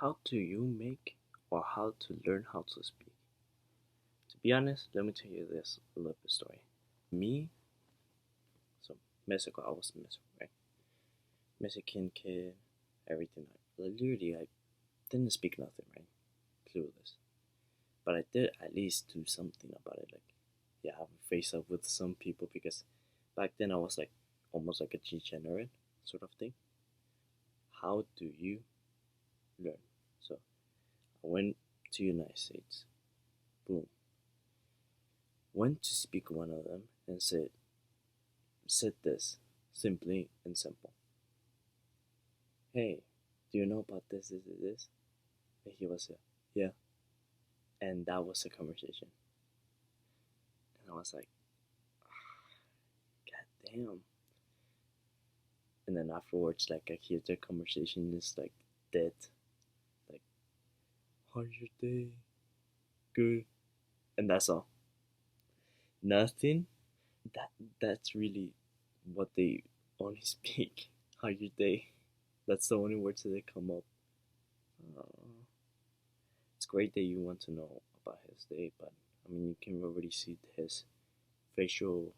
How do you make or how to learn how to speak? To be honest, let me tell you this a little bit story. Me, so Mexico, I was in Mexico, right? Mexican kid, everything. Literally, I didn't speak nothing, right? Clueless. But I did at least do something about it. Like, yeah, have a face up with some people because back then I was like almost like a degenerate sort of thing. How do you learn? So I went to United States. Boom. Went to speak one of them and said this simply and simple. Hey, do you know about this? And he was yeah. And that was the conversation. And I was like, God damn. And then afterwards, like I hear the conversation is like dead. Like, how's your day? Good. And that's all. Nothing. That that's really what they only speak. How your day? That's the only words that they come up. Uh, it's great that you want to know about his day, but I mean, you can already see his facial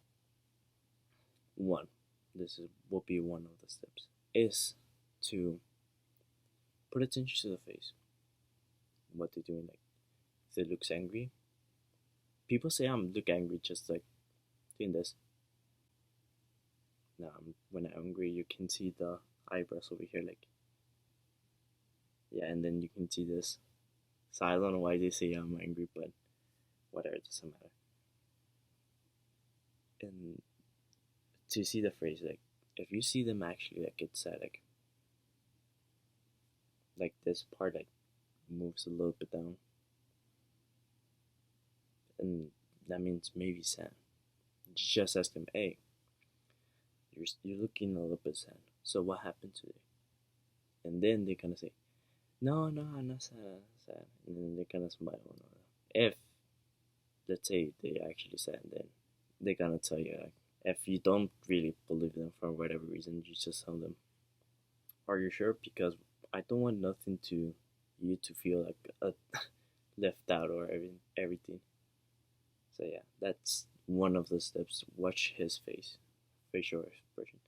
one. This is will be one of the steps. Is to put attention to the face. What they're doing, like if they looks angry. People say I'm look angry just like doing this. Now when I'm angry, you can see the eyebrows over here, like yeah, and then you can see this. So I don't know why they say I'm angry, but whatever, it doesn't matter. And to see the phrase, like if you see them actually like it's sad, like this part like moves a little bit down, and that means maybe sad. Just ask them, hey, you're looking a little bit sad. So what happened today? And then they kind of say, no, no, I'm not sad, I'm sad. And then they kind of smile. If let's say they actually sad, then they gonna tell you like, if you don't really believe them for whatever reason, you just tell them, are you sure? Because I don't want nothing to you to feel like left out or everything. So yeah, that's one of the steps. Watch his face, facial expression.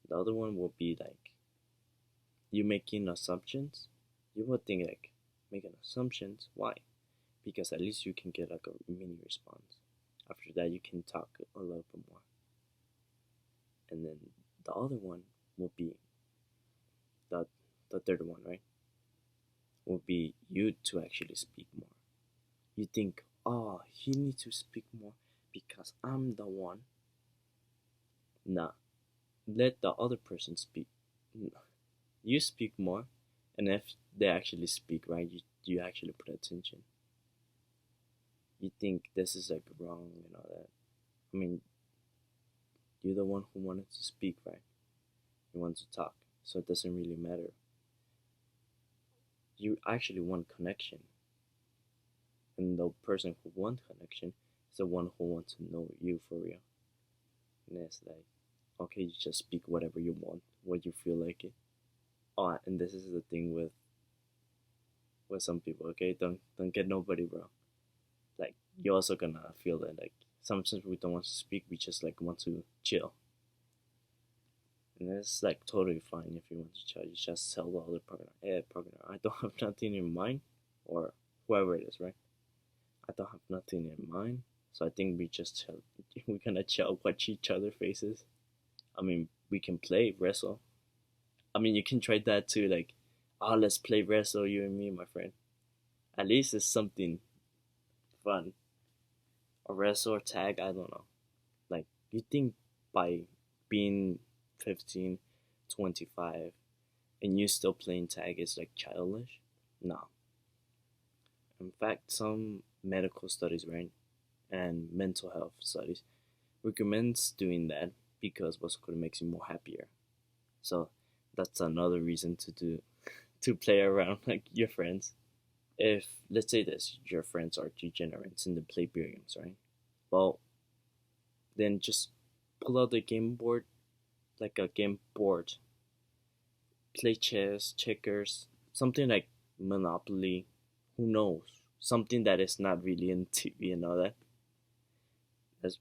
The other one will be like you making assumptions. You would think like making assumptions. Why? Because at least you can get like a mini response. After that, you can talk a little bit more. And then the other one will be the the third one, right? Will be you to actually speak more. You think, oh, he needs to speak more because I'm the one. Nah, let the other person speak. You speak more, and if they actually speak, right, you actually put attention. You think this is like wrong and all that. I mean, you're the one who wanted to speak, right? You want to talk, so it doesn't really matter. You actually want connection, and the person who wants connection is the one who wants to know you for real. And it's like, okay, you just speak whatever you want, what you feel like it. Oh, and this is the thing with some people. Okay, don't get nobody wrong. Like you're also gonna feel that like sometimes we don't want to speak, we just like want to chill. And it's like totally fine if you want to chill. You just tell the other partner, hey partner, I don't have nothing in mind, or whoever it is, right? I don't have nothing in mind. So I think we just chill. We're gonna chill, watch each other faces. I mean, we can play wrestle. I mean, you can try that too. Like, oh, let's play wrestle, you and me, my friend. At least it's something fun. Or wrestle or tag, I don't know. Like, you think by being 15, 25, and you still playing tag is like childish? No. In fact, some medical studies, right, and mental health studies recommends doing that because basically makes you more happier. So that's another reason to do to play around like your friends. If let's say this, your friends are degenerates and they play video games, right? Well, then just pull out the game board, like a game board, play chess, checkers, something like Monopoly, who knows? Something that is not really in TV and all that.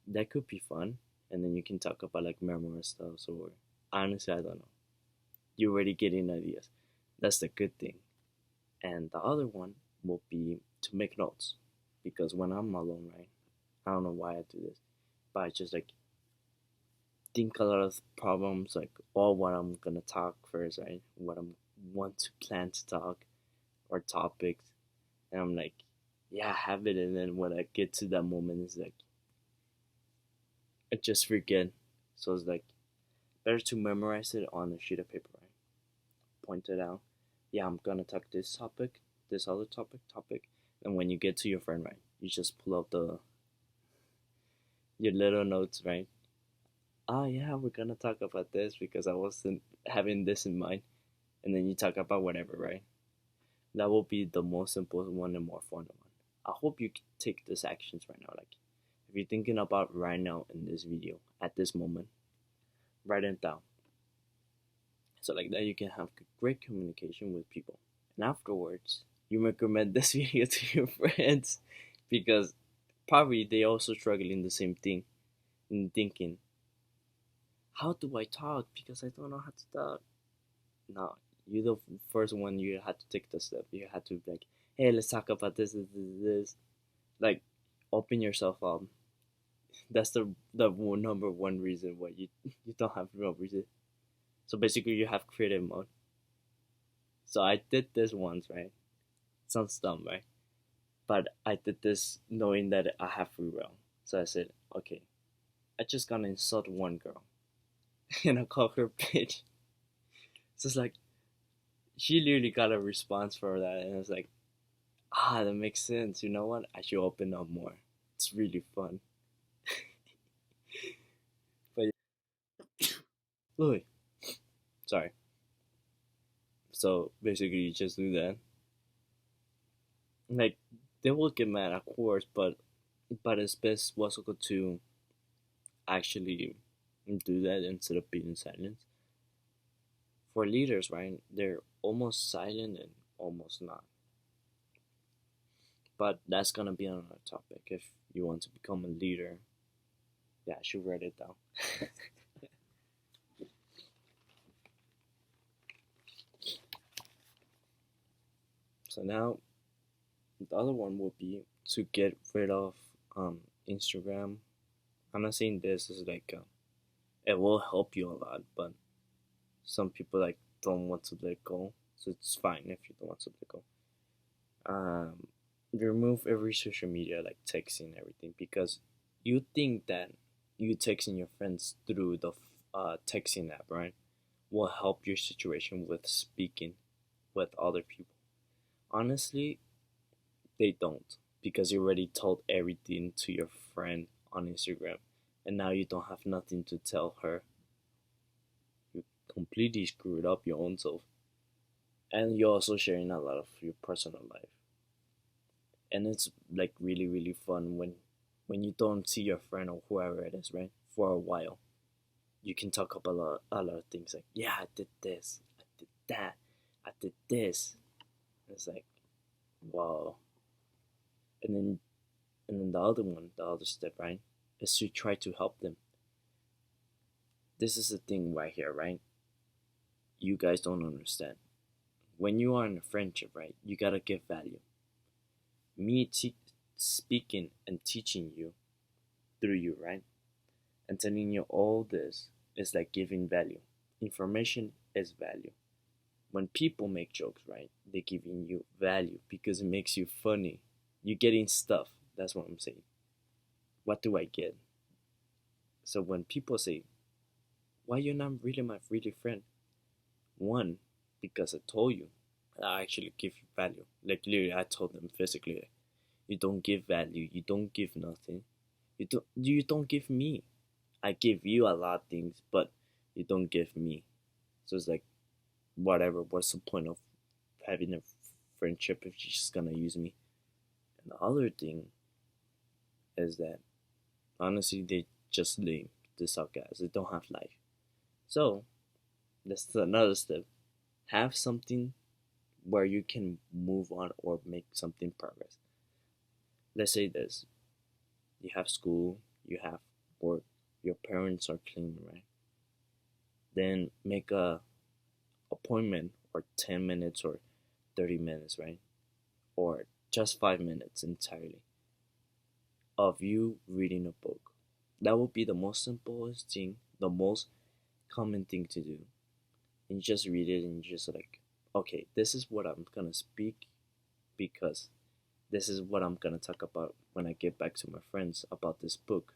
That could be fun. And then you can talk about like memory stuff or honestly, I don't know. You're already getting ideas. That's the good thing. And the other one will be to make notes. Because when I'm alone, right? I don't know why I do this. But I just like think a lot of problems, like all what I'm gonna talk first, right? What I'm want to plan to talk or topics. And I'm like, yeah, I have it, and then when I get to that moment it's like I just forget. So it's like better to memorize it on a sheet of paper, right? Point it out. Yeah, I'm gonna talk this topic, this other topic. And when you get to your friend, right, you just pull out the your little notes, right? Oh yeah, we're gonna talk about this because I wasn't having this in mind. And then you talk about whatever, right? That will be the most simple one and more fun one. I hope you take these actions right now. Like, if you're thinking about right now in this video, at this moment, write it down. So like that you can have great communication with people. And afterwards, you recommend this video to your friends because probably they also struggling the same thing and thinking, how do I talk? Because I don't know how to talk. No, you're the first one. You had to take the step. You had to be like, hey, let's talk about this. Like, open yourself up. That's the number one reason why you don't have real reason. So basically, you have creative mode. So I did this once, right? Sounds dumb, right? But I did this knowing that I have free will. So I said, okay, I just gonna insult one girl, and I call her bitch. So it's like she literally got a response for that, and I was like, that makes sense. You know what? I should open up more. It's really fun. But Louis, sorry. So basically, you just do that. Like they will get mad, of course, but it's best also to actually do that instead of being silent. For leaders, right? They're almost silent and almost not. But that's gonna be another topic. If you want to become a leader, yeah, I should write it down. So now the other one would be to get rid of Instagram. I'm not saying this is like it will help you a lot, but some people like don't want to let go, so it's fine if you don't want to let go. Um, remove every social media like texting everything because you think that you texting your friends through the texting app, right, will help your situation with speaking with other people. Honestly, they don't because you already told everything to your friend on Instagram and now you don't have nothing to tell her. You completely screwed up your own self. And you're also sharing a lot of your personal life. And it's like really, really fun when you don't see your friend or whoever it is, right? For a while. You can talk about a lot of things like, yeah, I did this, I did that, I did this. And it's like, wow. And then the other one, the other step, right, is to try to help them. This is the thing right here, right? You guys don't understand. When you are in a friendship, right, you gotta give value. Me speaking and teaching you through you, right? And telling you all this is like giving value. Information is value. When people make jokes, right, they're giving you value because it makes you funny. You're getting stuff. That's what I'm saying. What do I get? So when people say, why you're not really my really friend? One, because I told you, I actually give you value. Like literally, I told them physically, you don't give value. You don't give nothing. You don't give me. I give you a lot of things, but you don't give me. So it's like, whatever. What's the point of having a friendship if you're just gonna use me? And the other thing is that honestly, they just lame. They suck ass. They don't have life. So that's another step. Have something where you can move on or make something progress. Let's say this: you have school, you have work, your parents are cleaning, right? Then make a appointment or 10 minutes or 30 minutes, right? Or just 5 minutes entirely of you reading a book. That would be the most simplest thing, the most common thing to do. And you just read it and you just like, okay, this is what I'm gonna speak because this is what I'm gonna talk about when I get back to my friends about this book.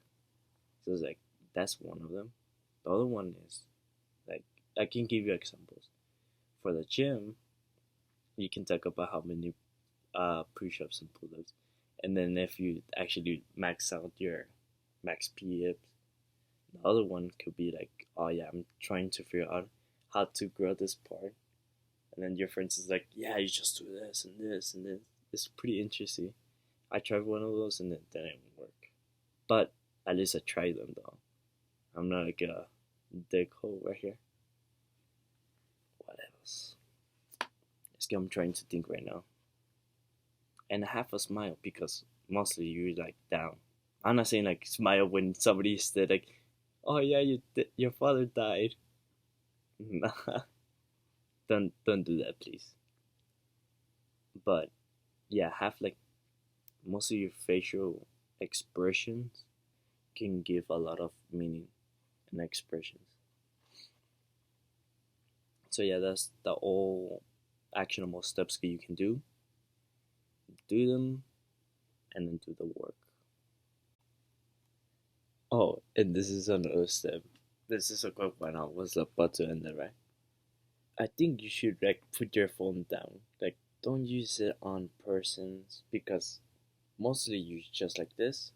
So it's like, that's one of them. The other one is like, I can give you examples. For the gym, you can talk about how many push-ups and pull-ups, and then if you actually max out your max PEPs, the other one could be like, oh yeah, I'm trying to figure out how to grow this part, and then your friends is like, yeah, you just do this and this and this. It's pretty interesting. I tried one of those and it didn't work, but at least I tried them though. I'm not like a dickhole right here. What else? I'm trying to think right now. And I have a smile because mostly you're like down. I'm not saying like smile when somebody said like, "Oh yeah, your father died." Nah, don't do that, please. But yeah, have like most of your facial expressions can give a lot of meaning and expressions. So yeah, that's the all actionable steps that you can do. Do them and then do the work. Oh, and this is another step. This is a quick one. I was about to end it, right? I think you should like put your phone down. Like don't use it on persons because mostly you just like this.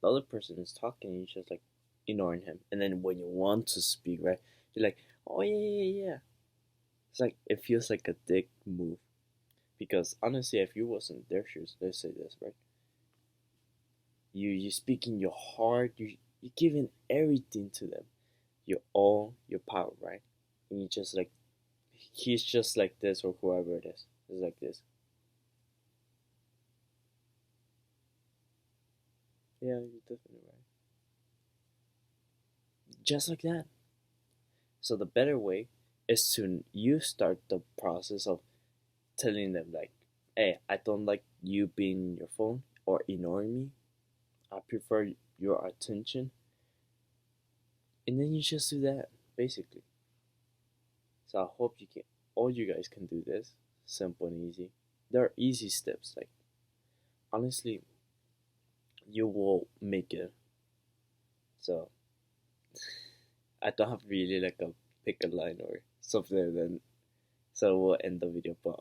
The other person is talking, you just like ignoring him. And then when you want to speak, right, you're like, oh yeah. It's like it feels like a dick move. Because honestly, if you wasn't their shoes, let's say this, right? You speak in your heart, you giving everything to them. You all your power, right? And you just like he's just like this or whoever it is like this. Yeah, you're definitely right. Just like that. So the better way is to you start the process of telling them like, hey, I don't like you being in your phone or ignoring me. I prefer your attention. And then you just do that, basically. So I hope you can all you guys can do this. Simple and easy. There are easy steps, like honestly, you will make it. So I don't have really like a pick a line or something like that. So we'll end the video, but